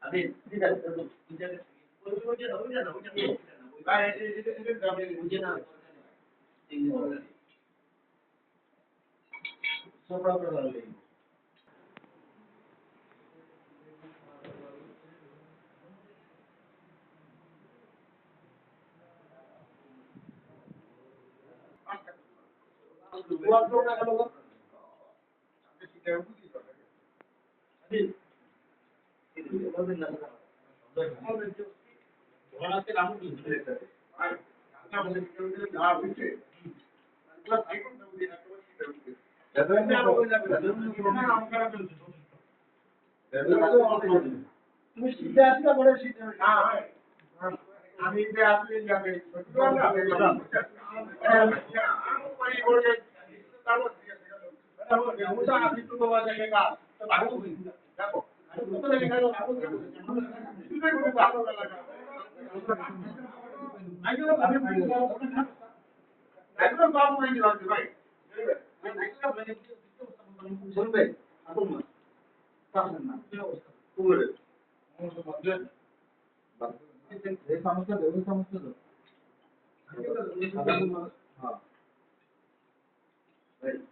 আরে ঠিক আছে ওই না সোপড়া করে লাগবে বুয়া তো টাকা লোক আপনি সেটা বুঝি কথা আরে এটা বলবেন না ওরা আছে নাম কি দিতে আর আমাদের কেউ না বুঝে প্লাস আইকন দাও দিয়ে একটা সেটা বুঝে দাদা আমি বলে যাবে না আমরা তুমি সিধা আসলে বড় সিধা না আমি যে আসলে যাবে শুনবে সমস্যা দেবে সমস্যা তো হ্যাঁ